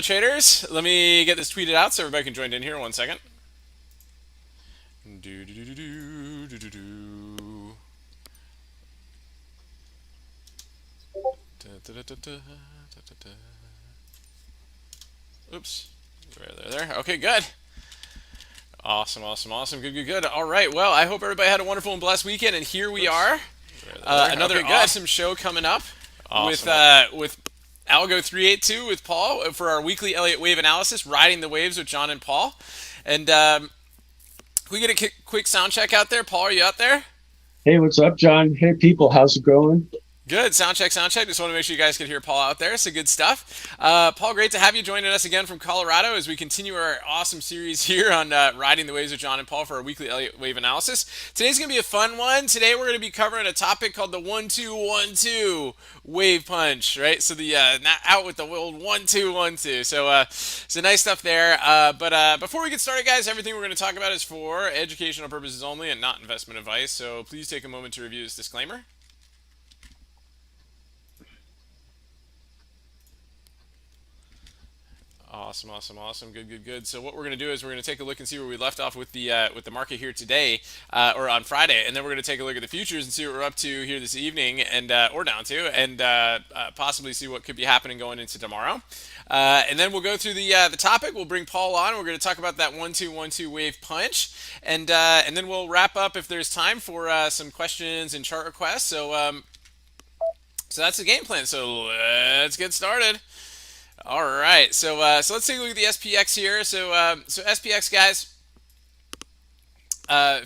Traders. Let me get this tweeted out so everybody can join in here. 1 second. Do do do do do do do do. Da, da, da, da, da, da, da. Oops. There. Okay, good. Awesome, awesome, awesome. Good, good, good. All right. Well, I hope everybody had a wonderful and blessed weekend, and here we Oops. are. Another Okay, good. awesome show coming up with Awesome. with Algo 382 with Paul for our weekly Elliott Wave analysis, riding the waves with John and Paul. And can we get a quick sound check out there? Paul, are you out there? Hey, what's up, John? Hey, people, how's it going? Good. Sound check, sound check. Just want to make sure you guys could hear Paul out there. So good stuff. Paul, great to have you joining us again from Colorado as we continue our awesome series here on Riding the Waves with John and Paul for our weekly Elliott Wave analysis. Today's going to be a fun one. Today we're going to be covering a topic called the 1-2-1-2 wave punch, right? So the not out with the old 1-2-1-2. So nice stuff there. But before we get started, guys, everything we're going to talk about is for educational purposes only and not investment advice. So please take a moment to review this disclaimer. Awesome, awesome, awesome. Good, good, good. So what we're going to do is we're going to take a look and see where we left off with the market here today, or on Friday, and then we're going to take a look at the futures and see what we're up to here this evening, and or down to, and possibly see what could be happening going into tomorrow. And then we'll go through the topic. We'll bring Paul on. We're going to talk about that 1-2-1-2 wave punch, and then we'll wrap up if there's time for some questions and chart requests. So that's the game plan. So let's get started. All right, so let's take a look at the SPX here. So SPX guys,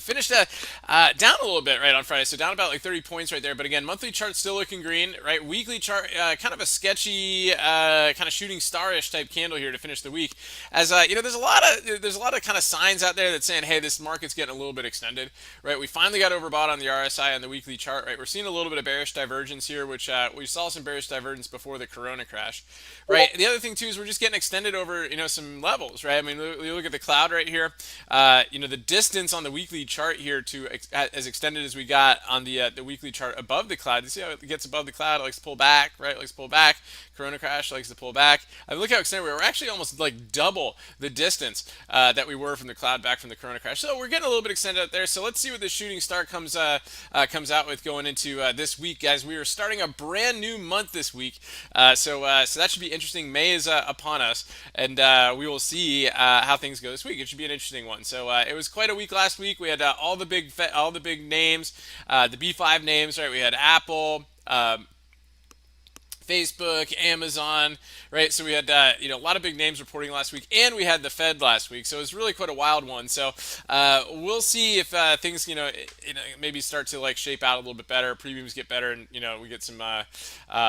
finished down a little bit right on Friday, so down about like 30 points right there. But again, monthly chart still looking green, right? Weekly chart, kind of a sketchy, kind of shooting starish type candle here to finish the week. As you know, there's a lot of kind of signs out there that saying, hey, this market's getting a little bit extended, right? We finally got overbought on the RSI on the weekly chart, right? We're seeing a little bit of bearish divergence here, which we saw some bearish divergence before the Corona crash, right? The other thing too is we're just getting extended over some levels, right? I mean, you look at the cloud right here. The distance on the weekly chart here to as extended as we got on the weekly chart above the cloud. You see how it gets above the cloud? It likes to pull back, right? It likes to pull back. Corona crash likes to pull back. I mean, look how extended we are. We're actually almost like double the distance that we were from the cloud back from the Corona crash. So we're getting a little bit extended out there. So let's see what the shooting star comes out with going into this week, guys. We are starting a brand new month this week, so that should be interesting. May is upon us, and we will see how things go this week. It should be an interesting one. So it was quite a week last week. We had all the big names, the B5 names, right? We had Apple. Facebook, Amazon, right? So we had a lot of big names reporting last week, and we had the Fed last week. So it was really quite a wild one. So we'll see if things maybe start to like shape out a little bit better. Premiums get better, and we get some a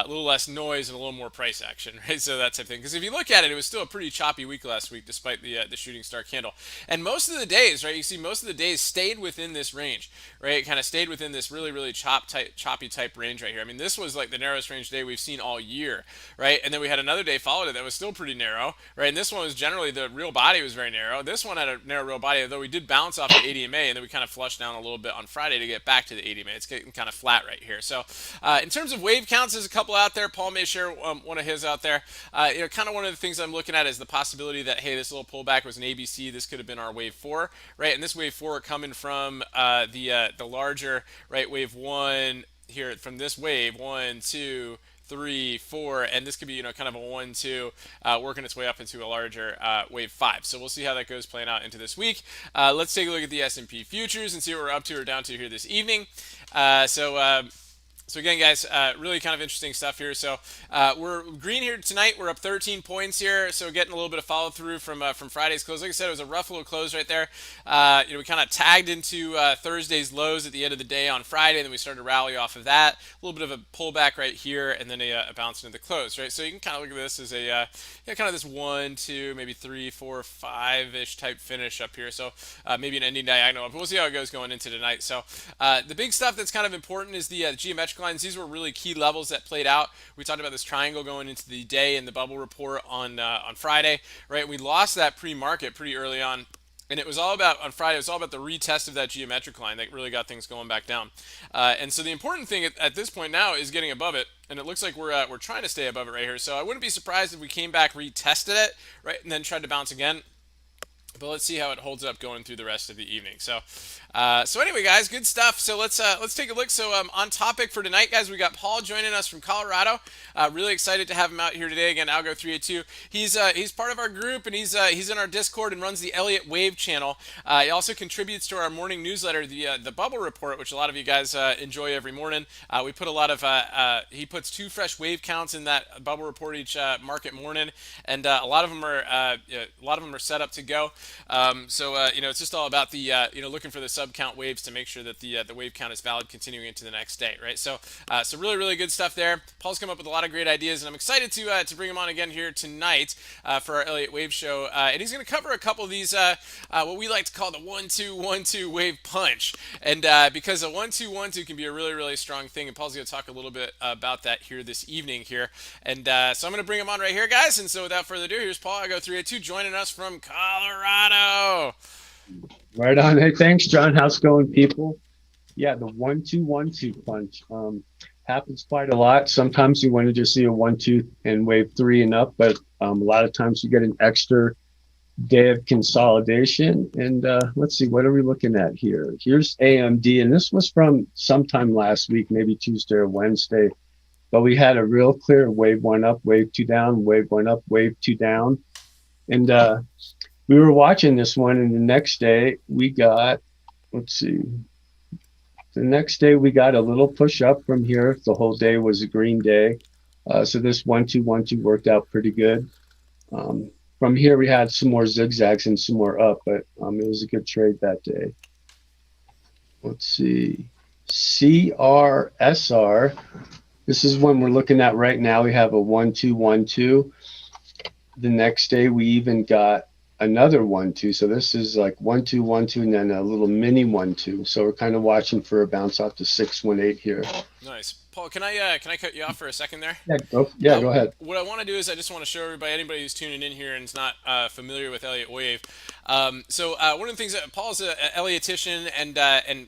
little less noise and a little more price action, right? So that type of thing. Because if you look at it, it was still a pretty choppy week last week, despite the shooting star candle. And most of the days, right? You see, most of the days stayed within this range, right? It kind of stayed within this really, really choppy type range right here. I mean, this was like the narrowest range day we've seen all year, right? And then we had another day followed it that was still pretty narrow, right? And this one was generally the real body was very narrow. This one had a narrow real body, although we did bounce off the 80 MA, and then we kind of flushed down a little bit on Friday to get back to the 80 MA. It's getting kind of flat right here. So in terms of wave counts, there's a couple out there. Paul may share one of his out there. Kind of one of the things I'm looking at is the possibility that, hey, this little pullback was an ABC. This could have been our wave 4, right? And this wave 4 coming from the larger, right, wave 1 here from this wave 1, 2, 3, 4, and this could be kind of a 1-2, working its way up into a larger wave 5. So we'll see how that goes playing out into this week. Let's take a look at the S&P futures and see what we're up to or down to here this evening. So again, guys, really kind of interesting stuff here. So we're green here tonight. We're up 13 points here. So getting a little bit of follow through from Friday's close. Like I said, it was a rough little close right there. We kind of tagged into Thursday's lows at the end of the day on Friday, and then we started to rally off of that. A little bit of a pullback right here, and then a bounce into the close, right? So you can kind of look at this as a kind of this 1, 2, maybe 3, 4, 5-ish type finish up here. So maybe an ending diagonal, but we'll see how it goes going into tonight. So the big stuff that's kind of important is the geometric lines. These were really key levels that played out. We talked about this triangle going into the day in the bubble report on Friday, right? We lost that pre-market pretty early on And it was all about on Friday. It was all about the retest of that geometric line that really got things going back down. And so the important thing at this point now is getting above it, and it looks like we're trying to stay above it right here. So I wouldn't be surprised if we came back, retested it, right, and then tried to bounce again. But let's see how it holds up going through the rest of the evening. So anyway, guys, good stuff. So let's take a look. So on topic for tonight, guys, we got Paul joining us from Colorado. Really excited to have him out here today. Again, Algo 382. He's part of our group, and he's in our Discord and runs the Elliott Wave channel. He also contributes to our morning newsletter, the Bubble Report, which a lot of you guys enjoy every morning. We put a lot of he puts 2 fresh wave counts in that Bubble Report each market morning, and a lot of them are set up to go. It's just all about the looking for the sub count waves to make sure that the wave count is valid continuing into the next day, right? So really really good stuff there. Paul's come up with a lot of great ideas, and I'm excited to bring him on again here tonight for our Elliott Wave show, and he's going to cover a couple of these what we like to call the 1-2-1-2 wave punch, and because a 1-2-1-2 can be a really really strong thing, and Paul's going to talk a little bit about that here this evening here, and so I'm going to bring him on right here, guys. And so without further ado, here's Paul Algo 382 joining us from Colorado. Right on. Hey, thanks, John. How's it going, people? Yeah, the 1-2-1-2 punch happens quite a lot. Sometimes you want to just see a 1-2 and wave 3 and up, but a lot of times you get an extra day of consolidation. And let's see, what are we looking at here? Here's AMD, and this was from sometime last week, maybe Tuesday or Wednesday. But we had a real clear wave 1 up, wave 2 down, wave 1 up, wave 2 down. And we were watching this one, and the next day we got, let's see, the next day we got a little push up from here. The whole day was a green day. So this 1-2-1-2 worked out pretty good. From here we had some more zigzags and some more up, but it was a good trade that day. Let's see, CRSR. This is one we're looking at right now. We have a 1-2-1-2. The next day we even got another 1-2. So this is like 1-2-1-2 and then a little mini 1-2. So we're kind of watching for a bounce off to 618 here. Nice. Paul, can I cut you off for a second there? Yeah, go ahead. What I want to do is I just want to show anybody who's tuning in here and is not familiar with Elliott Wave. One of the things that Paul's an Elliottian and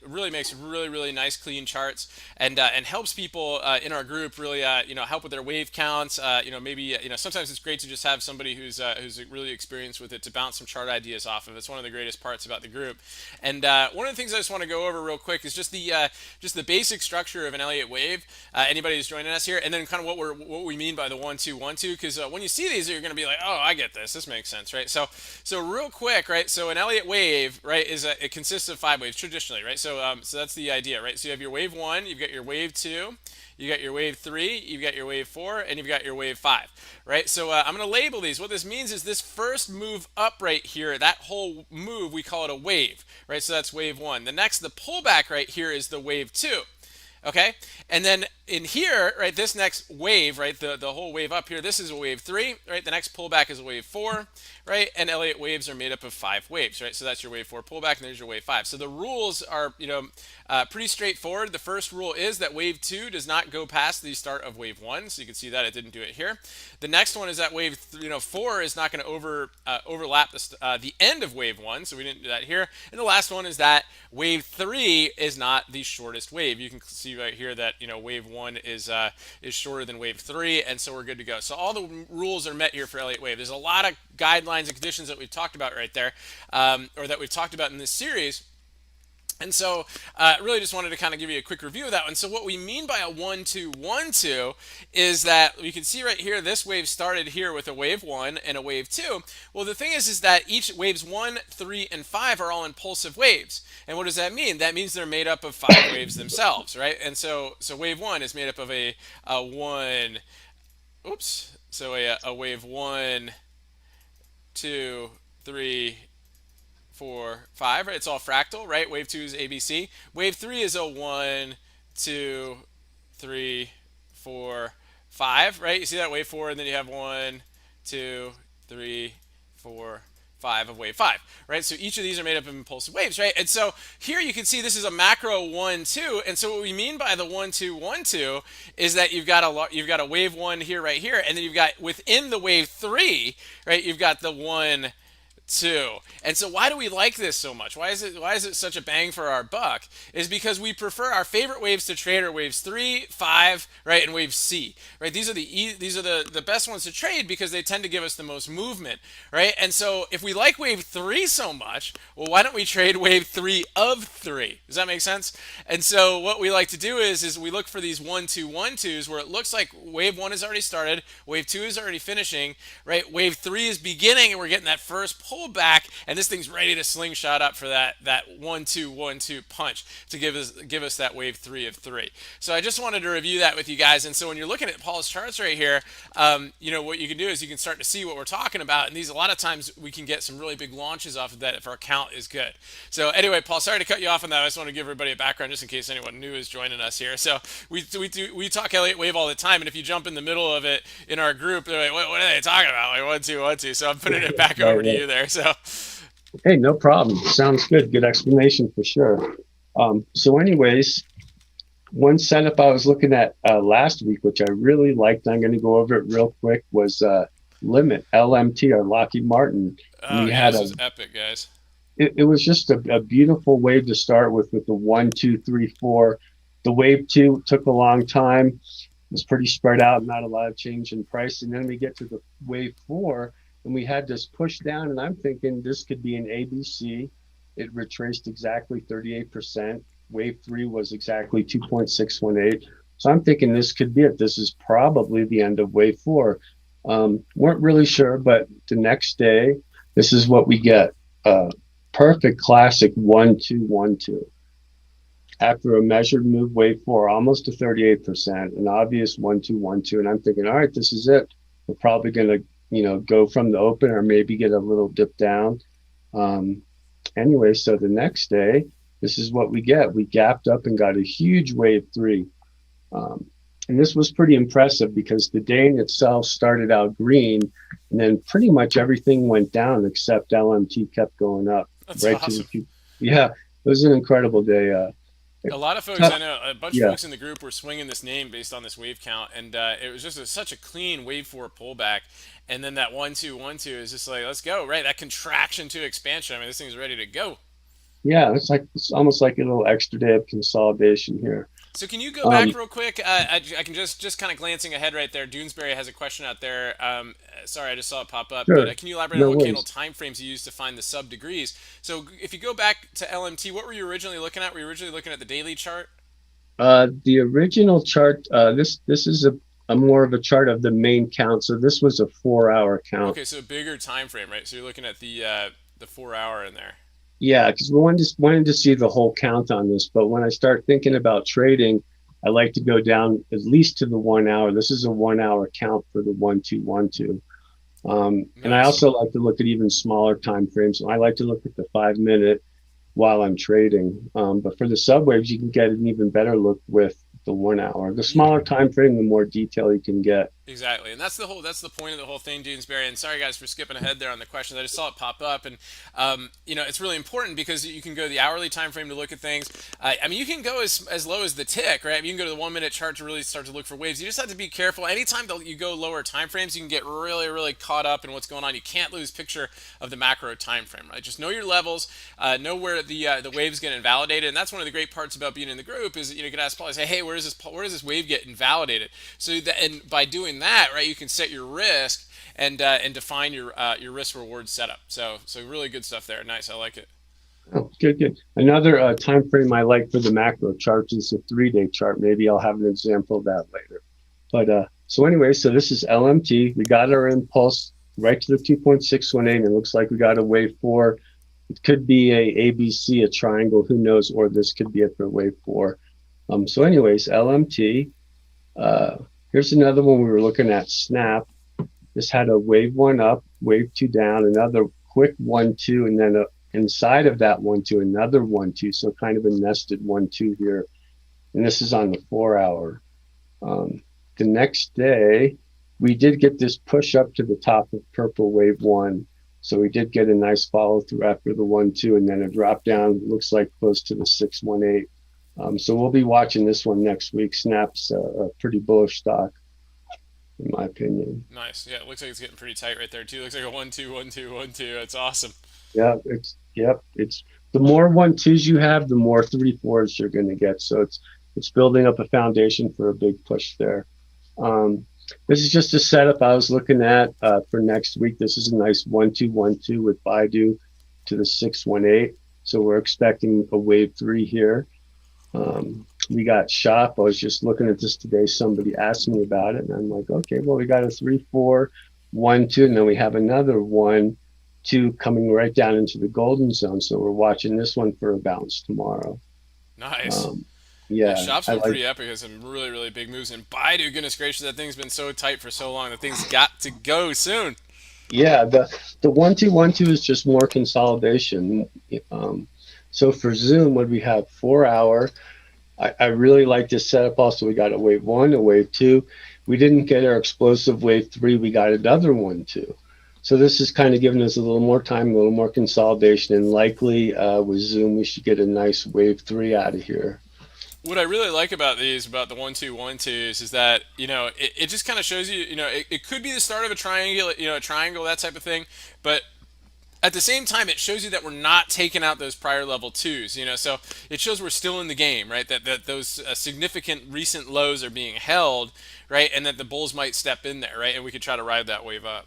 really makes really really nice clean charts and helps people in our group really help with their wave counts. Maybe sometimes it's great to just have somebody who's really experienced with it to bounce some chart ideas off of. It's one of the greatest parts about the group. And one of the things I just want to go over real quick is just the basic structure of an Elliott Wave. Anybody who's joining us here, and then kind of what we mean by the 1-2-1-2, because when you see these, you're going to be like, oh, I get this. This makes sense, right? So real quick, right? So an Elliott Wave, right, it consists of 5 waves traditionally, right? So that's the idea, right? So you have your wave 1, you've got your wave 2, you got your wave 3, you've got your wave 4, and you've got your wave 5, right? So I'm going to label these. What this means is this first move up right here, that whole move, we call it a wave, right? So that's wave 1. The pullback right here is the wave 2. Okay, and then in here, right, this next wave, right, the whole wave up here, this is a wave 3, right? The next pullback is a wave 4, right? And Elliott waves are made up of 5 waves, right? So that's your wave 4 pullback, and there's your wave 5. So the rules are, pretty straightforward. The first rule is that wave 2 does not go past the start of wave 1. So you can see that it didn't do it here. The next one is that wave 4 is not going to overlap the end of wave 1. So we didn't do that here. And the last one is that wave 3 is not the shortest wave. You can see right here that wave 1 is shorter than wave 3, and so we're good to go. So all the rules are met here for Elliott Wave. There's a lot of guidelines and conditions that we've talked about right there, or that we've talked about in this series. And so really just wanted to kind of give you a quick review of that one. So what we mean by a 1-2-1-2 is that you can see right here, this wave started here with a wave 1 and a wave 2. Well, the thing is that each waves 1, 3, and 5 are all impulsive waves. And what does that mean? That means they're made up of 5 waves themselves, right? And so wave 1 is made up of a wave 1, 2, 3, 4, 5, right? It's all fractal, right? Wave 2 is ABC. Wave 3 is a 1, 2, 3, 4, 5, right? You see that wave 4, and then you have 1, 2, 3, 4, 5 of wave 5, right? So each of these are made up of impulsive waves, right? And so here you can see this is a macro 1-2, and so what we mean by the 1-2-1-2 is that you've got a wave 1 here, right here, and then you've got within the wave 3, right? You've got the 1, two. And so why do we like this so much? Why is it such a bang for our buck? Is because we prefer our favorite waves to trade are waves 3, 5, right, and wave C. Right? These are the best ones to trade because they tend to give us the most movement, right? And so if we like wave 3 so much, well why don't we trade wave 3 of 3? Does that make sense? And so what we like to do is we look for these 1-2-1-2s where it looks like wave 1 has already started, wave 2 is already finishing, right? Wave 3 is beginning and we're getting that first pullback, and this thing's ready to slingshot up for that 1-2-1-2 punch to give us that wave 3 of 3. So I just wanted to review that with you guys. And so when you're looking at Paul's charts right here, what you can do is you can start to see what we're talking about. And these, a lot of times we can get some really big launches off of that if our count is good. So anyway, Paul, sorry to cut you off on that. I just want to give everybody a background just in case anyone new is joining us here. So we talk Elliott Wave all the time, and if you jump in the middle of it in our group, they're like, what are they talking about? Like 1-2-1-2. So I'm putting it back over to you there. So Hey, no problem. Sounds good. Good explanation for sure. So anyways, one setup I was looking at last week, which I really liked, I'm going to go over it real quick, was Limit, LMT, or Lockheed Martin. oh We yeah, had this was epic, guys. it was just a beautiful wave to start with the 1, 2, 3, 4. The wave 2 took a long time. It was pretty spread out, not a lot of change in price. And then we get to the wave 4, and we had this push down, and I'm thinking this could be an ABC. It retraced exactly 38%. Wave 3 was exactly 2.618. So I'm thinking this could be it. This is probably the end of wave 4. Weren't really sure, but the next day, this is what we get. Perfect classic 1-2-1-2. After a measured move, wave 4, almost to 38%, an obvious 1-2-1-2. And I'm thinking, all right, this is it. We're probably going to, go from the open or maybe get a little dip down. Anyway, so the next day, this is what we get. We gapped up and got a huge wave 3. And this was pretty impressive because the day in itself started out green, and then pretty much everything went down except LMT kept going up. That's right awesome. to the Yeah, it was an incredible day. A lot of folks, Tough. I know a bunch of Yeah, folks in the group were swinging this name based on this wave count, and it was just such a clean wave 4 pullback. And then that 1-2-1-2 is just like, let's go, right? That contraction to expansion. I mean, this thing's ready to go. yeah, it's almost like a little extra day of consolidation here. So can you go back Um, real quick? I can just kind of glancing ahead right there. Doonesbury has a question out there. Sorry, I just saw it pop up. But sure, can you elaborate on no what candle worries. time frames you use to find the sub degrees? So if you go back to LMT, what were you originally looking at? Were you originally looking at the daily chart? The original chart, this is a more of a chart of the main count. So this was a 4-hour count. Okay, so bigger time frame, right? So you're looking at the 4 hour in there. Yeah, because we wanted to see the whole count on this. But when I start thinking about trading, I like to go down at least to the 1 hour. This is a 1 hour count for the 1-2-1-2. And I Nice. also like to look at even smaller time frames. I like to look at the 5 minute while I'm trading. But for the subwaves, you can get an even better look with the 1 hour. The smaller time frame, the more detail you can get. Exactly, and that's the point of the whole thing, Doonesbury. And sorry guys for skipping ahead there on the questions. I just saw it pop up, and it's really important because you can go the hourly time frame to look at things. I mean, you can go as low as the tick, right? You can go to the 1 minute chart to really start to look for waves. You just have to be careful. Anytime that you go lower time frames, you can get really, really caught up in what's going on. You can't lose picture of the macro time frame, right? Just know your levels, know where the waves get invalidated, and that's one of the great parts about being in the group is you can ask Paul, say, hey, where does this wave get invalidated? So that, and by doing that, right, you can set your risk and define your risk reward setup. So really good stuff there. Nice, I like it. Oh, good, good. Another time frame I like for the macro charts is a 3-day chart. Maybe I'll have an example of that later. But so anyway, so this is LMT. We got our impulse right to the 2.618. It looks like we got a wave 4. It could be a ABC, a triangle, who knows, or this could be it for wave 4. So anyways, LMT. Uh, Here's another one we were looking at, Snap. This had a wave 1 up, wave 2 down, another quick 1-2, and then inside of that 1-2, another 1-2. So kind of a nested 1-2 here. And this is on the 4 hour. The next day, we did get this push up to the top of purple wave 1. So we did get a nice follow through after the 1-2, and then a drop down, looks like close to the 618. So we'll be watching this one next week. Snap's a pretty bullish stock. in my opinion. Nice. Yeah, it looks like it's getting pretty tight right there too. Looks like a 1-2, 1-2, 1-2. That's awesome. Yeah, it's the more 1-2s you have, the more 3-4s you're going to get. So it's building up a foundation for a big push there. Um, this is just a setup I was looking at for next week. This is a nice 1-2-1-2 with Baidu to the 618. So we're expecting a wave three here. We got shop. I was just looking at this today. Somebody asked me about it, and I'm like, okay, well, we got a 3-4-1-2, and then we have another 1-2 coming right down into the golden zone. So we're watching this one for a bounce tomorrow. Nice. Um, Yeah, yeah, Shop's I been like. pretty epic. Has some really, really big moves. And Baidu, goodness gracious, that thing's been so tight for so long. That thing's got to go soon. Yeah, the 1-2-1-2 is just more consolidation. Um, so for Zoom, what we have 4 hour. I really like this setup. Also, we got a wave one, a wave two. We didn't get our explosive wave three. We got another one too. So this is kind of giving us a little more time, a little more consolidation, and likely with Zoom, we should get a nice wave three out of here. What I really like about these, about the 1-2-1-2s, is that it just kind of shows you, it could be the start of a triangle, a triangle, that type of thing, but at the same time, it shows you that we're not taking out those prior level twos. So it shows we're still in the game, right? That those significant recent lows are being held, right? And that the bulls might step in there, right? And we could try to ride that wave up.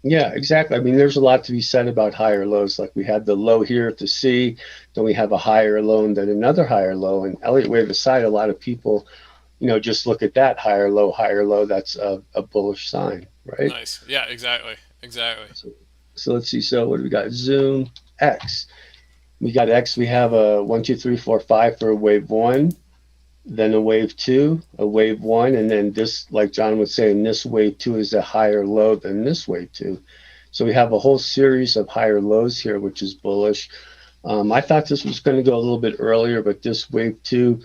Yeah, exactly. I mean, there's a lot to be said about higher lows. Like we had the low here at the C, then we have a higher low and then another higher low. And Elliott wave aside, a lot of people, just look at that higher low, higher low. That's a bullish sign, right? Nice. Yeah, exactly. Exactly. So, so let's see. So what do we got? Zoom X. We got X. We have a 1, 2, 3, 4, 5 for a wave one, then a wave two, a wave one, and then this, like John was saying, this wave two is a higher low than this wave two. So we have a whole series of higher lows here, which is bullish. I thought this was going to go a little bit earlier, but this wave two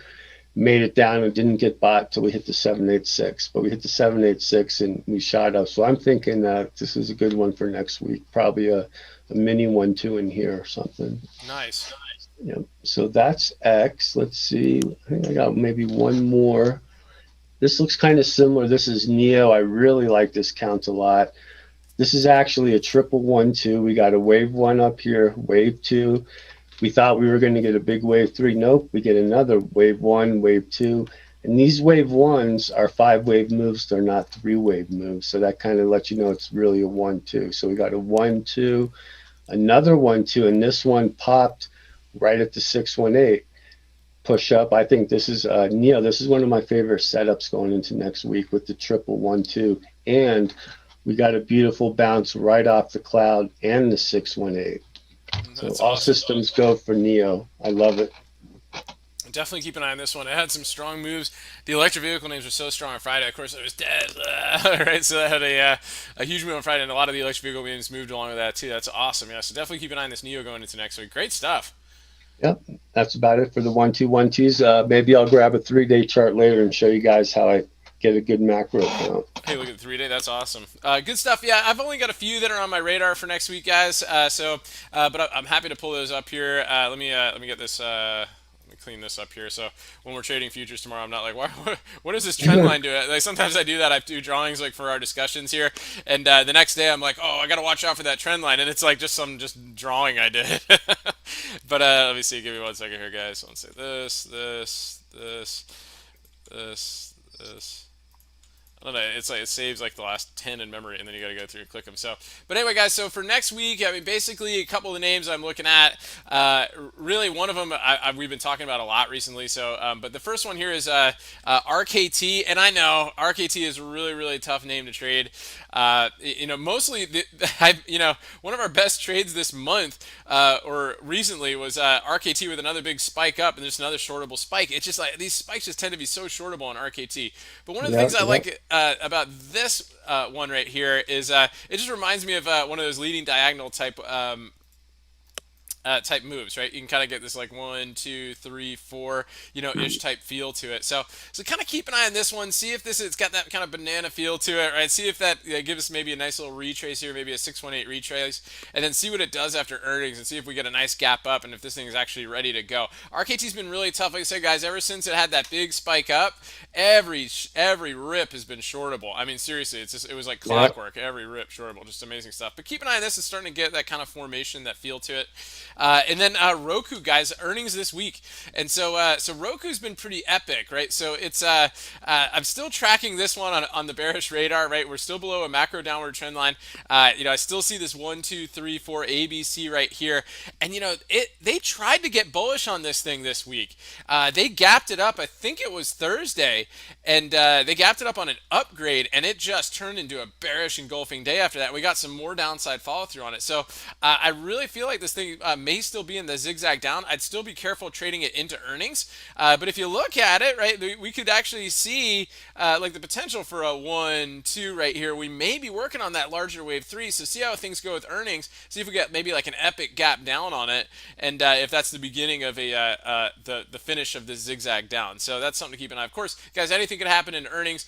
made it down and didn't get bought till we hit the 786. But we hit the 786 and we shot up. So I'm thinking that this is a good one for next week. Probably a mini 1-2 in here or something. Nice. Yeah. So that's X. Let's see. I think I got maybe one more. This looks kind of similar. This is Neo. I really like this count a lot. This is actually a triple 1-2. We got a wave one up here, wave two. We thought we were going to get a big wave three. Nope, we get another wave one, wave two. And these wave ones are 5 wave moves. They're not 3 wave moves. So that kind of lets you know it's really a 1-2. So we got a 1-2, another 1-2, and this one popped right at the 618 push up. I think this is Neo. This is one of my favorite setups going into next week with the triple 1-2. And we got a beautiful bounce right off the cloud and the 618. So That's all awesome. systems go for Neo. I love it. Definitely keep an eye on this one. It had some strong moves. The electric vehicle names were so strong on Friday. Of course, it was Tesla, right? So that had a huge move on Friday, and a lot of the electric vehicle names moved along with that too. That's awesome. Yeah, so definitely keep an eye on this Neo going into next week. Great stuff. Yep, that's about it for the 1-2-1-2s. Maybe I'll grab a 3-day chart later and show you guys how I get a good macro count. Hey, look at the 3 day. That's awesome. Good stuff. Yeah, I've only got a few that are on my radar for next week, guys. But I'm happy to pull those up here. Let me get this. Let me clean this up here. So when we're trading futures tomorrow, I'm not like, what does this trend line do? Like sometimes I do that. I do drawings like for our discussions here, and the next day I'm like, oh, I got to watch out for that trend line, and it's like just some just drawing I did. But let me see. Give me 1 second here, guys. Let's say this. I don't know. It's like it saves like the last 10 in memory, and then you got to go through and click them. So, but anyway, guys. So for next week, I mean, basically a couple of the names I'm looking at. Really, one of them we've been talking about a lot recently. So, but the first one here is RKT, and I know RKT is a really, really tough name to trade. Mostly, one of our best trades this month or recently was RKT with another big spike up, and there's another shortable spike. It's just like these spikes just tend to be so shortable on RKT. But one of the things Yep, I yep. like about this one right here is it just reminds me of one of those leading diagonal type type moves, right? You can kind of get this like 1, 2, 3, 4, ish type feel to it. So kind of keep an eye on this one. See if it's got that kind of banana feel to it, right? See if that gives us maybe a nice little retrace here, maybe a 618 retrace, and then see what it does after earnings, and see if we get a nice gap up, and if this thing is actually ready to go. RKT's been really tough, like I said, guys. Ever since it had that big spike up, every rip has been shortable. I mean, seriously, it was like Yeah. clockwork. Every rip shortable, just amazing stuff. But keep an eye on this. It's starting to get that kind of formation, that feel to it. And then Roku, guys, earnings this week, and so Roku's been pretty epic, right? So it's I'm still tracking this one on the bearish radar, right? We're still below a macro downward trend line. I still see this 1, 2, 3, 4 ABC right here, and they tried to get bullish on this thing this week. They gapped it up. I think it was Thursday, and they gapped it up on an upgrade, and it just turned into a bearish engulfing day after that. We got some more downside follow through on it. So I really feel like this thing may still be in the zigzag down. I'd still be careful trading it into earnings. But if you look at it, right, we could actually see like the potential for a 1, 2 right here. We may be working on that larger wave 3. So see how things go with earnings. See if we get maybe like an epic gap down on it, and if that's the beginning of the finish of this zigzag down. So that's something to keep an eye on. Of course, guys, anything could happen in earnings.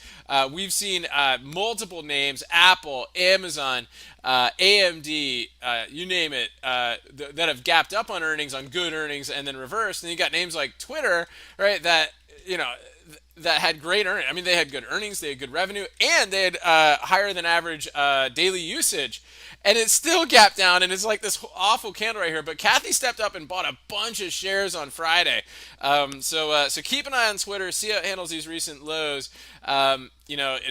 We've seen multiple names: Apple, Amazon, AMD, you name it, that have gapped up on earnings, on good earnings, and then reversed. And you got names like Twitter, right? That had great earnings. I mean, they had good earnings, they had good revenue, and they had higher than average daily usage. And it still gapped down, and it's like this awful candle right here. But Kathy stepped up and bought a bunch of shares on Friday. So keep an eye on Twitter, see how it handles these recent lows, and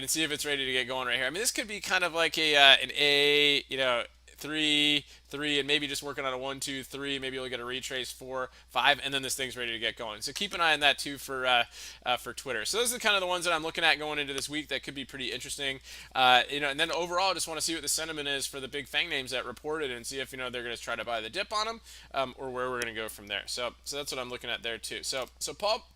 see if it's ready to get going right here. I mean, this could be kind of like an A, 3, and maybe just working on a 1, 2, 3. Maybe you'll get a retrace 4, 5, and then this thing's ready to get going. So keep an eye on that too for Twitter. So those are kind of the ones that I'm looking at going into this week that could be pretty interesting. And then overall, I just want to see what the sentiment is for the big FANG names that reported, and see if they're going to try to buy the dip on them, or where we're going to go from there. So that's what I'm looking at there too. So Paul.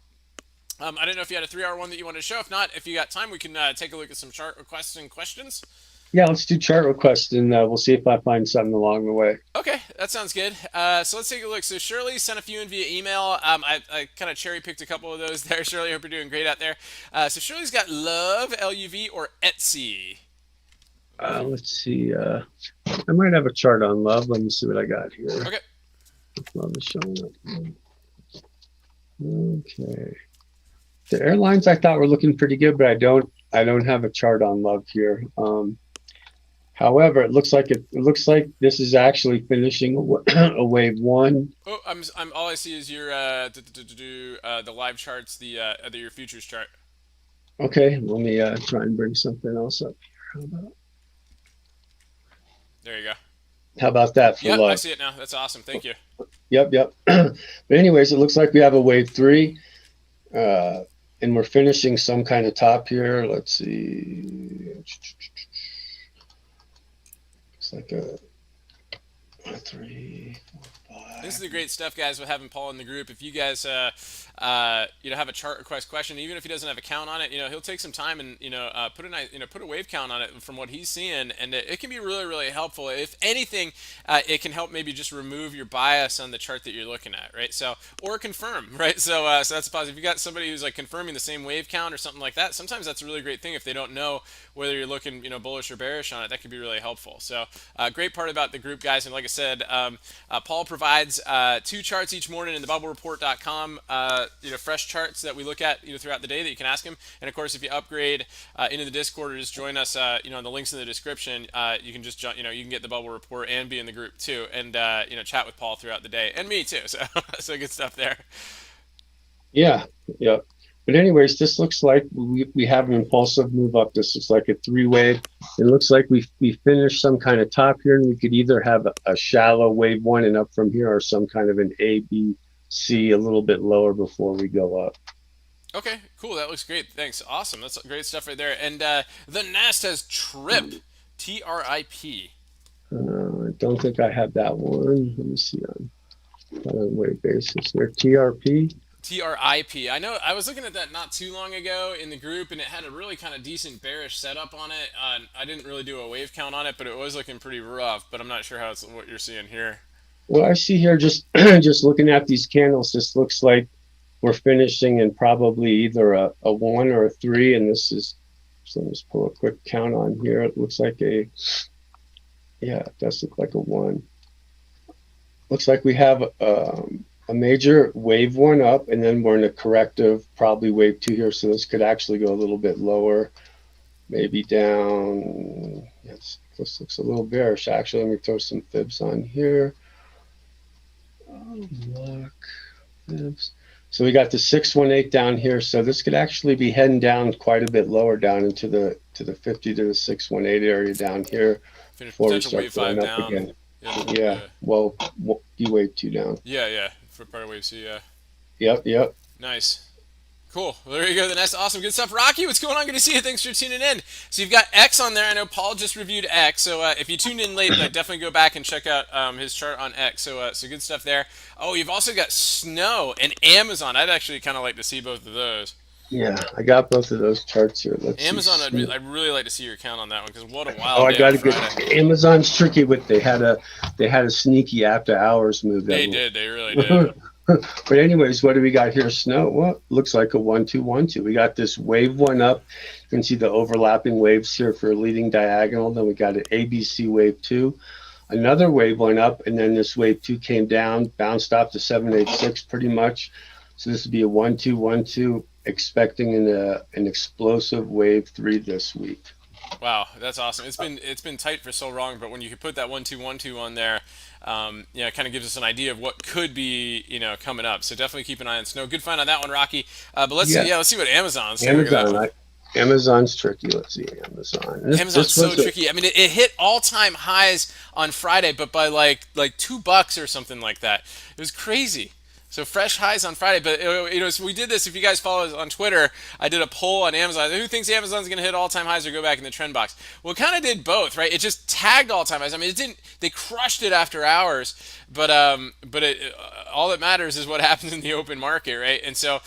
I didn't know if you had a 3-hour one that you wanted to show. If not, if you got time, we can take a look at some chart requests and questions. Yeah, let's do chart requests, and we'll see if I find something along the way. Okay, that sounds good. So let's take a look. So Shirley sent a few in via email. I kind of cherry picked a couple of those there. Shirley, hope you're doing great out there. So Shirley's got Love, LUV, or Etsy. Let's see. I might have a chart on love. Let me see what I got here. Okay. Love is showing up. Okay. The airlines I thought were looking pretty good, but I don't have a chart on love here. However, it looks like this is actually finishing a wave 1. Oh, I'm all I see is your the live charts, your futures chart. Okay, let me try and bring something else up here. There you go. How about that for Yep, love? I see it now. That's awesome. Thank you. Yep. But anyways, it looks like we have a wave 3, and we're finishing some kind of top here. Let's see. Looks like a 3, 4, 5. This is the great stuff, guys, with having Paul in the group. If you guys, have a chart request question, even if he doesn't have a count on it, he'll take some time and put a wave count on it from what he's seeing, and it can be really, really helpful. If anything, it can help maybe just remove your bias on the chart that you're looking at, right? So, or confirm, right? So that's a positive. If you got somebody who's like confirming the same wave count or something like that, sometimes that's a really great thing. If they don't know whether you're looking, bullish or bearish on it, that could be really helpful. So, great part about the group, guys, and like I said, Paul provides 2 charts each morning in the bubblereport.com, fresh charts that we look at throughout the day that you can ask him. And of course, if you upgrade into the Discord or just join us, in the links in the description, you can just you can get the Bubble Report and be in the group too, and chat with Paul throughout the day, and me too. So good stuff there. Yeah. But anyways, this looks like we have an impulsive move up. This looks like a 3-wave. It looks like we finished some kind of top here, and we could either have a shallow wave 1 and up from here, or some kind of an A, B, C a little bit lower before we go up. Okay, cool. That looks great. Thanks. Awesome. That's great stuff right there. And the Nast has TRIP, TRIP. I don't think I have that one. Let me see on wave basis there. TRP. TRIP. I know I was looking at that not too long ago in the group, and it had a really kind of decent bearish setup on it. I didn't really do a wave count on it, but it was looking pretty rough. But I'm not sure how it's what you're seeing here. Well, I see here just just looking at these candles, this looks like we're finishing in probably either a one or a three, and this is, so let's pull a quick count on here. It looks like a, yeah, it does look like a one. Looks like we have a major wave one up, and then we're in a corrective, probably wave two here. So this could actually go a little bit lower, maybe down. Yes, this looks a little bearish. Actually, let me throw some fibs on here. Oh, look, fibs. So we got the 618 down here. So this could actually be heading down quite a bit lower down into the 50 to the 618 area down here Finish before we potential start wave going five up down. again. Yeah, Yeah, yeah, well, you wave two down. yeah. For part of wave C, yeah. Yep, yep. Nice. Cool. Well, there you go. Then that's awesome. Good stuff. Rocky, what's going on? Good to see you. Thanks for tuning in. So you've got X on there. I know Paul just reviewed X. So if you tuned in late, definitely go back and check out his chart on X. So good stuff there. Oh, you've also got Snow and Amazon. I'd actually kind of like to see both of those. Yeah, I got both of those charts here. Let's Amazon, see. I'd really like to see your count on that one because what a Oh, wild I day on got to Friday. get Amazon's tricky with, they had a sneaky after hours move They that. did. They really did. But anyways, what do we got here? Snow. Well, looks like a 1-2-1-2. We got this wave one up. You can see the overlapping waves here for leading diagonal. Then we got an ABC wave two, another wave went up, and then this wave two came down, bounced off to 786 pretty much. So this would be a 1-2-1-2, expecting an explosive wave three this week. Wow, that's awesome. It's been tight for so long, but when you could put that 1-2-1-2 on there, it kind of gives us an idea of what could be coming up. So definitely keep an eye on Snow. Good find on that one, Rocky. But let's see. Yeah, Yeah, let's see what Amazon's. Take a look at that Amazon. one. Amazon's tricky. Let's see, Amazon. Amazon's This so was a, tricky. I mean, it hit all-time highs on Friday, but by like $2 or something like that. It was crazy. So fresh highs on Friday, but so we did this. If you guys follow us on Twitter, I did a poll on Amazon. Who thinks Amazon's going to hit all-time highs or go back in the trend box? Well, it kind of did both, right? It just tagged all-time highs. I mean, it didn't. They crushed it after hours, but all that matters is what happens in the open market, right? And so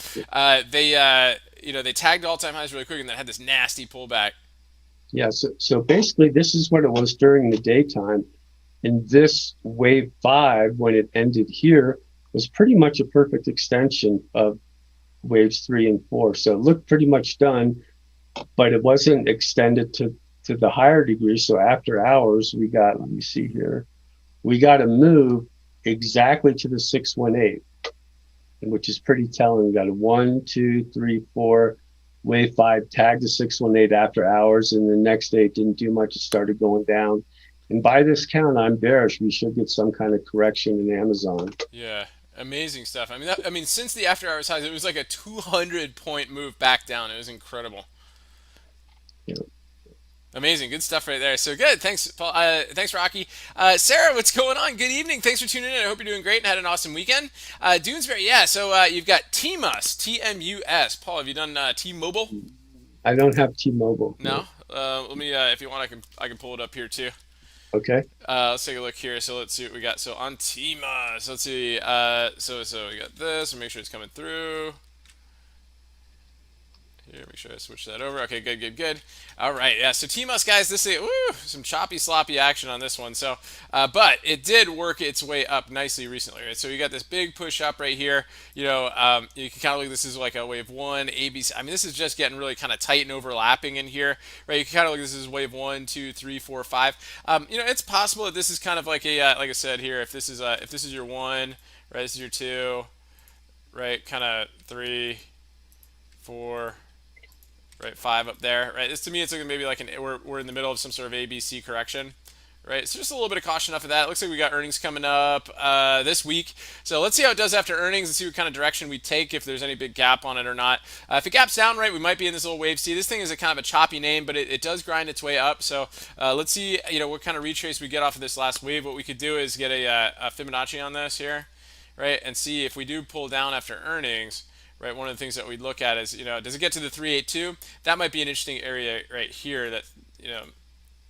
they tagged all-time highs really quick, and then had this nasty pullback. yeah. So basically, this is what it was during the daytime. And this wave five, when it ended here, was pretty much a perfect extension of waves three and four. So it looked pretty much done, but it wasn't extended to the higher degree. So after hours, we got, let me see here, we got a move exactly to the 618, which is pretty telling. We got a 1, 2, 3, 4, wave five, tagged to 618 after hours, and the next day it didn't do much. It started going down. And by this count, I'm bearish. We should get some kind of correction in Amazon. Yeah, amazing stuff. I mean, since the after hours highs, it was like a 200-point move back down. It was incredible. You know, Amazing, good stuff right there. So good, thanks, Paul. Thanks, Rocky. Sarah, what's going on? Good evening. Thanks for tuning in. I hope you're doing great and had an awesome weekend. Doonesbury, yeah. So you've got TMUS, TMUS. Paul, have you done T-Mobile? I don't have T-Mobile. No. Let me, if you want, I can pull it up here too. Okay. Let's take a look here. So let's see what we got. So on TMUS, let's see. So we got this. And make sure it's coming through. Here, make sure I switch that over. Okay, good. All right, yeah. So TMUS, guys, this is some choppy, sloppy action on this one. So, but it did work its way up nicely recently, right? So you got this big push up right here. You can kind of look. This is like a wave one, ABC. I mean, this is just getting really kind of tight and overlapping in here, right? You can kind of look. This is wave 1, 2, 3, 4, 5. It's possible that this is kind of like like I said here. If this is your one, right? This is your two, right? Kind of 3, 4. Right, 5 up there, right? This to me, it's like maybe like we're in the middle of some sort of ABC correction, right? So just a little bit of caution off of that. It looks like we got earnings coming up this week, so let's see how it does after earnings and see what kind of direction we take, if there's any big gap on it or not. If it gaps down, right, we might be in this little wave C. This thing is a kind of a choppy name, but it does grind its way up. So let's see, what kind of retrace we get off of this last wave. What we could do is get a Fibonacci on this here, right, and see if we do pull down after earnings. Right, one of the things that we look at is, does it get to the 382? That might be an interesting area right here that,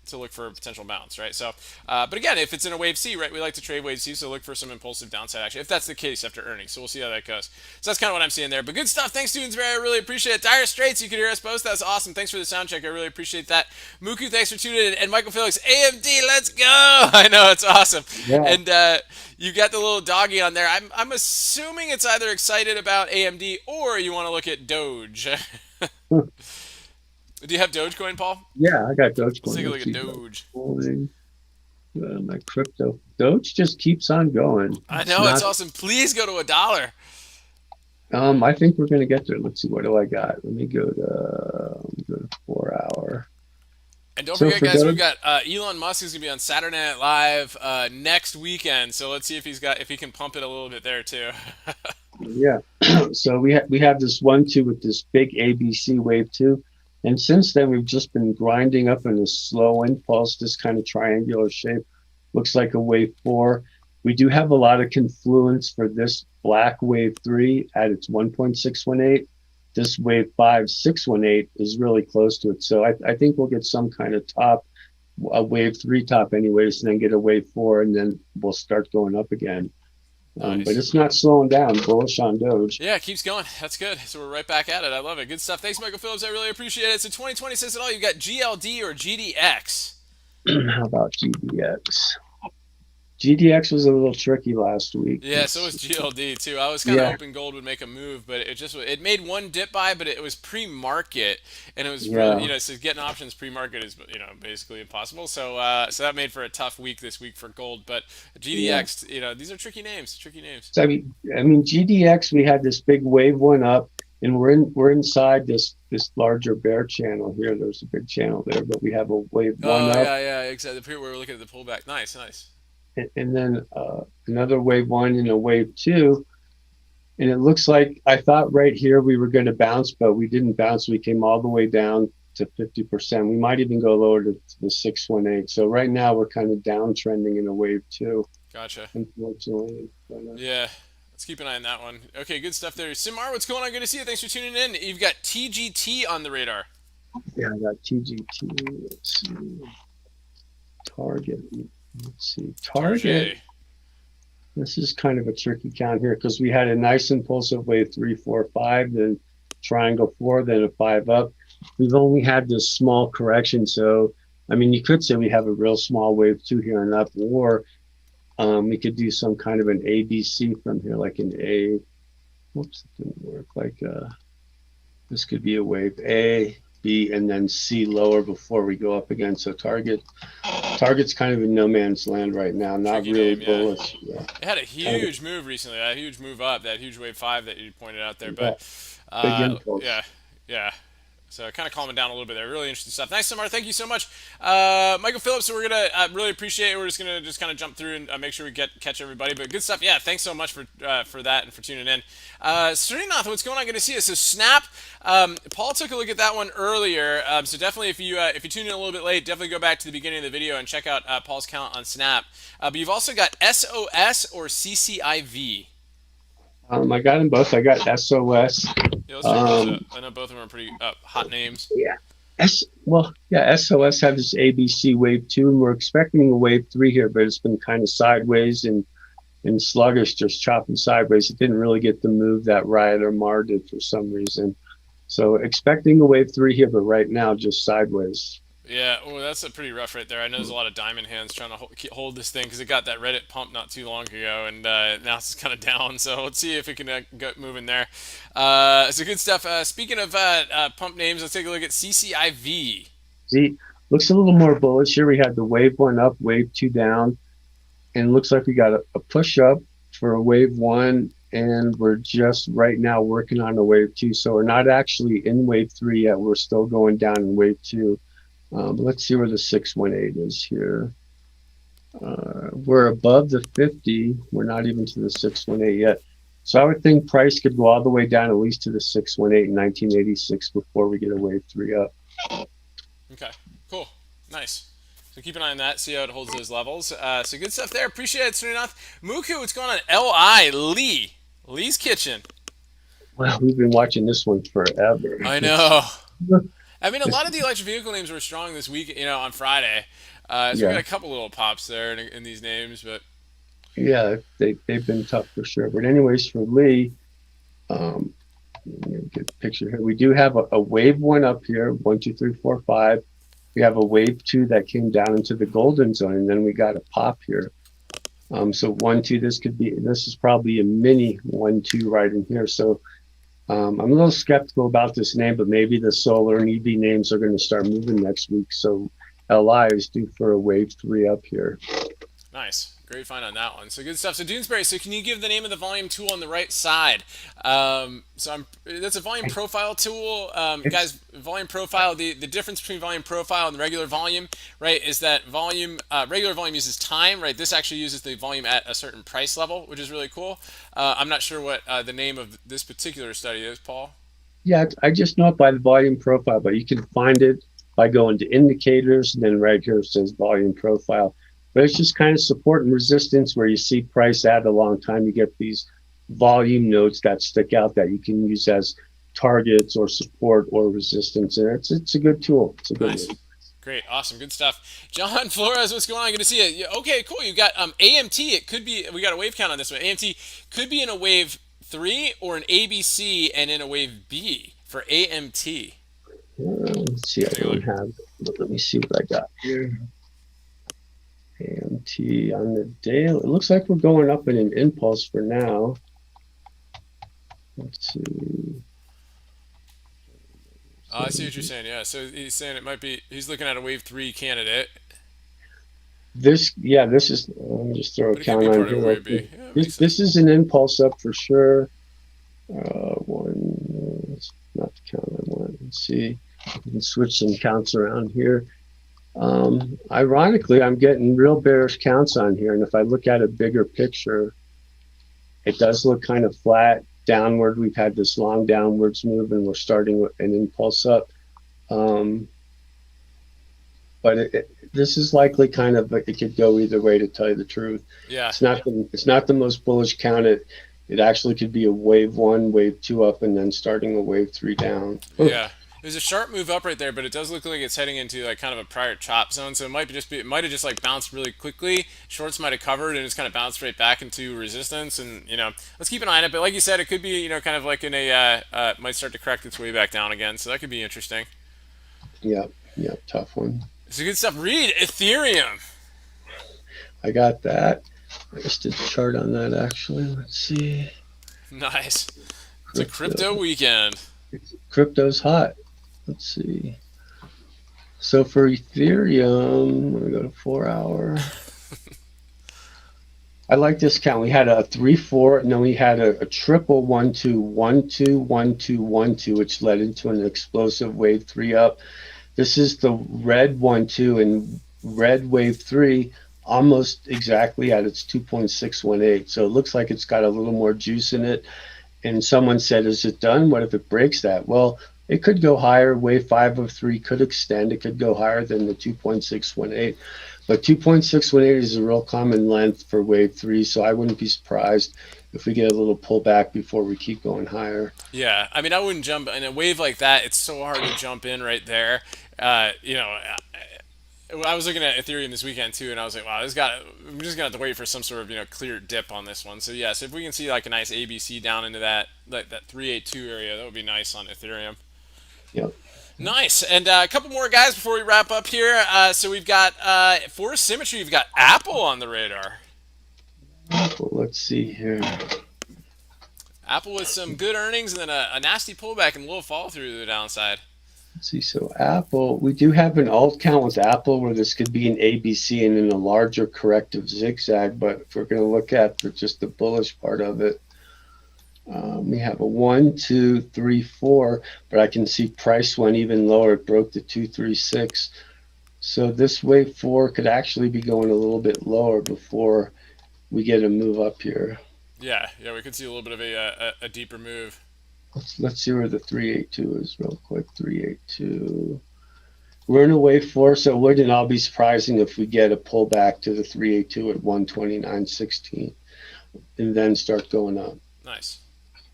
to look for a potential bounce, right? So, but again, if it's in a wave C, right, we like to trade wave C, so look for some impulsive downside action if that's the case after earnings. So we'll see how that goes. So that's kind of what I'm seeing there. But good stuff. Thanks, Doonesbury. I really appreciate it. Dire Straits, you could hear us post. That's awesome. Thanks for the sound check. I really appreciate that. Muku, thanks for tuning in. And Michael Felix, AMD, let's go. I know, it's awesome. Yeah. And you got the little doggy on there. I'm assuming it's either excited about AMD or you want to look at Doge. Do you have Dogecoin, Paul? Yeah, I got Let's Dogecoin. take a look Let's at see. Doge. Holding my crypto. Doge just keeps on going. I It's know, it's not. awesome. Please go to a dollar. I think we're gonna get there. Let's see. What do I got? Let me go to 4 hour. And don't So forget, for guys, we've Doge, got Elon Musk is gonna be on Saturday Night Live next weekend. So let's see if he can pump it a little bit there too. yeah. So we have this 1-2 with this big ABC wave two, and since then we've just been grinding up in a slow impulse, this kind of triangular shape. Looks like a wave four. We do have a lot of confluence for this black wave three at its 1.618. This wave 5618 is really close to it. So I think we'll get some kind of top, a wave three top anyways, and then get a wave four, and then we'll start going up again. But Nice. it's not slowing down. Bullish on Doge. Yeah, it keeps going. That's good. So we're right back at it. I love it. Good stuff. Thanks, Michael Phillips. I really appreciate it. So 2020 says it all. You got GLD or GDX. How about GDX? GDX was a little tricky last week. Yeah, so was GLD too. I was kind of Yeah, hoping gold would make a move, but it made one dip buy, but it was pre-market, and it was really, yeah. so getting options pre-market is basically impossible. So so that made for a tough week this week for gold, but Yeah. GDX, these are tricky names, tricky names. So I mean, GDX. We had this big wave one up, and we're inside this larger bear channel here. There's a big channel there, but we have a wave one Oh up, yeah, yeah, exactly. Here we were looking at the pullback. Nice, nice. and then another wave one and a wave two. And it looks like I thought right here we were going to bounce, but we didn't bounce. We came all the way down to 50%. We might even go lower to the 618. So right now we're kind of downtrending in a wave two, Gotcha. unfortunately. But, Yeah. Let's keep an eye on that one. Okay, good stuff there. Simar, what's going on? Good to see you. Thanks for tuning in. You've got TGT on the radar. yeah, I got TGT. Let's see. Target. Let's see. Target. Target. This is kind of a tricky count here because we had a nice impulsive wave 3, 4, 5, then triangle 4, then a 5 up. We've only had this small correction. So, I mean, you could say we have a real small wave 2 here and up, or we could do some kind of an ABC from here, like an A. Whoops, it didn't work. Like this could be a wave A, B, and then C lower before we go up again. So target's kind of in no man's land right now. Not Tricky really name, yeah. bullish. Yeah, It had a kind of huge move recently, a huge move up, that huge wave 5 that you pointed out there. yeah, But big impulse. yeah, yeah. So kind of calming down a little bit there. Really interesting stuff. Nice, Samar. Thank you so much, Michael Phillips. So we're gonna really appreciate it. We're just gonna kind of jump through and make sure we catch everybody. But good stuff. Yeah, thanks so much for that and for tuning in. Srinath, what's going on? Good to see you. So Snap. Paul took a look at that one earlier. So definitely, if you tune in a little bit late, definitely go back to the beginning of the video and check out Paul's count on Snap. But you've also got SOS or CCIV. I got them both. I got SOS. Yeah, let's check those out. Um, I know both of them are pretty hot names. yeah, SOS had this ABC wave 2, and we're expecting a wave 3 here, but it's been kind of sideways and sluggish, just chopping sideways. It didn't really get the move that Riot or Mar did for some reason. So expecting a wave 3 here, but right now just sideways. Yeah, well, that's a pretty rough right there. I know there's a lot of diamond hands trying to hold this thing because it got that Reddit pump not too long ago, and now it's kind of down. So let's see if it can get moving there. So good stuff. Speaking of pump names, let's take a look at CCIV. See, looks a little more bullish here. We had the wave 1 up, wave 2 down, and it looks like we got a push up for a wave 1, and we're just right now working on a wave 2. So we're not actually in wave 3 yet. We're still going down in wave 2. Let's see where the 618 is here. We're above the 50. We're not even to the 618 yet. So I would think price could go all the way down at least to the 618 in 1986 before we get a wave 3 up. Okay, cool, nice. So keep an eye on that. See how it holds those levels. So good stuff there. Appreciate it, Srinath. Muku, what's going on? Lee's Kitchen. Well, we've been watching this one forever. I know. I mean, a lot of the electric vehicle names were strong this week, on Friday. So we got Yeah, a couple little pops there in these names, but yeah, they've been tough for sure. But anyways, for Lee, um, let me get a picture here. We do have a wave one up here, 1, 2, 3, 4, 5. We have a wave two that came down into the golden zone, and then we got a pop here. So 1, 2, this is probably a mini 1, 2 right in here. So I'm a little skeptical about this name, but maybe the solar and EV names are going to start moving next week. So LI is due for a wave three up here. nice. Great find on that one. So good stuff. So Doonesbury, so can you give the name of the volume tool on the right side? That's a volume profile tool. It's Guys, volume profile, the difference between volume profile and the regular volume, right, is that regular volume uses time, right? This actually uses the volume at a certain price level, which is really cool. I'm not sure what the name of this particular study is, Paul. Yeah, I just know it by the volume profile, but you can find it by going to indicators, and then right here it says volume profile. But it's just kind of support and resistance where you see price at a long time. You get these volume nodes that stick out that you can use as targets or support or resistance. And it's a good tool. It's a good Nice. one. Great, awesome, good stuff. John Flores, what's going on? Good to see you. Okay, cool. You got AMT. It could be. We got a wave count on this one. AMT could be in a wave three or an ABC and in a wave B for AMT. Let's see, I don't have, but let me see what I got here. AMT on the daily. It looks like we're going up in an impulse for now. Let's see. Oh, I see what you're saying. Yeah, so he's saying it might be. He's looking at a wave three candidate, This is, let me just throw a but it could count be on part of a here. wave B. Yeah, that makes This sense. is an impulse up for sure. It's not the count I want. Let's see. We can switch some counts around here. Ironically, I'm getting real bearish counts on here. And if I look at a bigger picture, it does look kind of flat downward. We've had this long downwards move and we're starting with an impulse up. Um, but this is likely kind of, it could go either way to tell you the truth. Yeah, It's not the most bullish count. It actually could be a wave one, wave two up, and then starting a wave three down. yeah. There's a sharp move up right there, but it does look like it's heading into like kind of a prior chop zone. So it might have just like bounced really quickly. Shorts might have covered and it's kind of bounced right back into resistance. And let's keep an eye on it. But like you said, it could be kind of like in a might start to correct its way back down again. So that could be interesting. Yeah, yeah, tough one. So good stuff. Read Ethereum. I got that. I just did a chart on that actually. Let's see. Nice. It's a crypto Crypto. weekend. Crypto's hot. Let's see. So for Ethereum, I'm gonna go to 4 hour. I like this count. We had a 3, 4, and then we had a triple 1, 2, 1, 2, 1, 2, 1, 2, which led into an explosive wave three up. This is the red 1, 2, and red wave three, almost exactly at its 2.618. So it looks like it's got a little more juice in it. And someone said, "Is it done? What if it breaks that?" Well, it could go higher. Wave five of three could extend. It could go higher than the 2.618. But 2.618 is a real common length for wave three, so I wouldn't be surprised if we get a little pullback before we keep going higher. Yeah, I mean, I wouldn't jump in a wave like that. It's so hard to jump in right there. I was looking at Ethereum this weekend too, and I was like, wow, I'm just gonna have to wait for some sort of clear dip on this one. So yes, if we can see like a nice ABC down into that 382 area, that would be nice on Ethereum. Yep. Nice, and a couple more guys before we wrap up here. So we've got for symmetry, you've got Apple on the radar. Well, let's see here. Apple with some good earnings and then a nasty pullback and a little fall through to the downside. Let's see. So Apple, we do have an alt count with Apple where this could be an ABC and then a larger corrective zigzag. But if we're going to look at just the bullish part of it, we have a 1, 2, 3, 4, but I can see price went even lower. It broke the 236. So this wave four could actually be going a little bit lower before we get a move up here. Yeah, we could see a little bit of a deeper move. Let's see where the 382 is real quick. 382. We're in a wave four, so it wouldn't all be surprising if we get a pullback to the 382 at 129.16 and then start going up. Nice.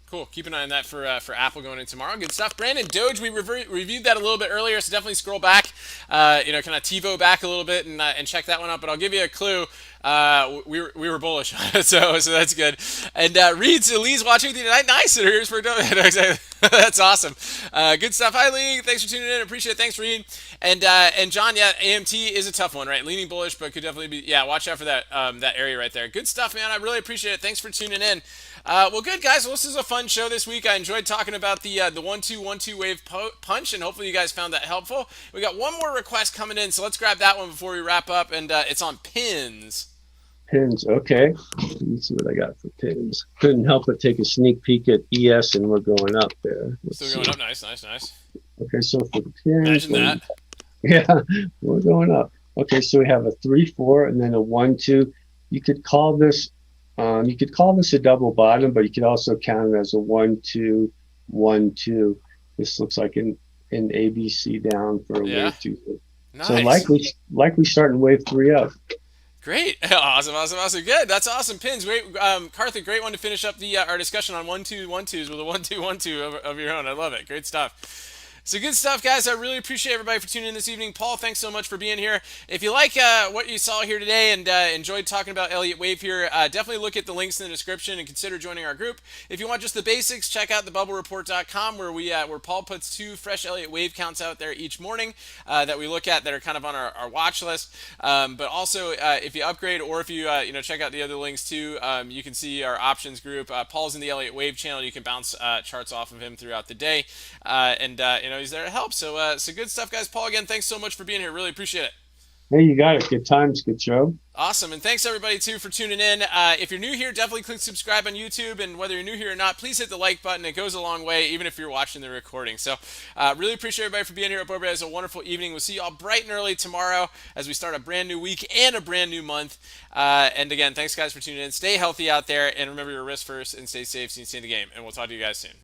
Cool. Keep an eye on that for Apple going in tomorrow. Good stuff. Brandon Doge, we reviewed that a little bit earlier, so definitely scroll back, kind of TiVo back a little bit and check that one out. But I'll give you a clue. We were bullish on it, so that's good. And Lee's watching with you tonight. Nice. Here's for that's awesome. Good stuff. Hi Lee, thanks for tuning in. Appreciate it. Thanks Reed. And John, yeah, AMT is a tough one, right? Leaning bullish, but could definitely be. Yeah, watch out for that area right there. Good stuff, man. I really appreciate it. Thanks for tuning in. Well, good guys. Well, this is a fun show this week. I enjoyed talking about the 1-2-1-2 wave punch, and hopefully you guys found that helpful. We got one more request coming in, so let's grab that one before we wrap up, and it's on pins. Pins. Okay. Let me see what I got for pins. Couldn't help but take a sneak peek at ES, and we're going up there. Still going up. Nice. Okay, so for the pins. Imagine that. Yeah, we're going up. Okay, so we have a 3-4 and then a 1-2. You could call this a double bottom, but you could also count it as a 1-2-1-2. This looks like an ABC down for a wave 2. Nice. So likely starting wave 3 up. Great. Awesome. Good. That's awesome. Pins. Great. Karthik, great one to finish up our discussion on 1-2-1-2s with a 1-2-1-2 of your own. I love it. Great stuff. So good stuff, guys. I really appreciate everybody for tuning in this evening. Paul, thanks so much for being here. If you like what you saw here today and enjoyed talking about Elliott Wave here, definitely look at the links in the description and consider joining our group. If you want just the basics, check out thebubblereport.com where Paul puts 2 fresh Elliott Wave counts out there each morning that we look at that are kind of on our watch list. But also, if you upgrade or if you check out the other links too, you can see our options group. Paul's in the Elliott Wave channel. You can bounce charts off of him throughout the day, he's there to help. So good stuff, guys. Paul, again, thanks so much for being here. Really appreciate it. Hey, you got it. Good times. Good show. Awesome. And thanks, everybody, too, for tuning in. If you're new here, definitely click subscribe on YouTube. And whether you're new here or not, please hit the like button. It goes a long way, even if you're watching the recording. So really appreciate everybody for being here. Hope everybody has a wonderful evening. We'll see you all bright and early tomorrow as we start a brand new week and a brand new month. And again, thanks, guys, for tuning in. Stay healthy out there. And remember your risk first and stay safe. See you in the game. And we'll talk to you guys soon.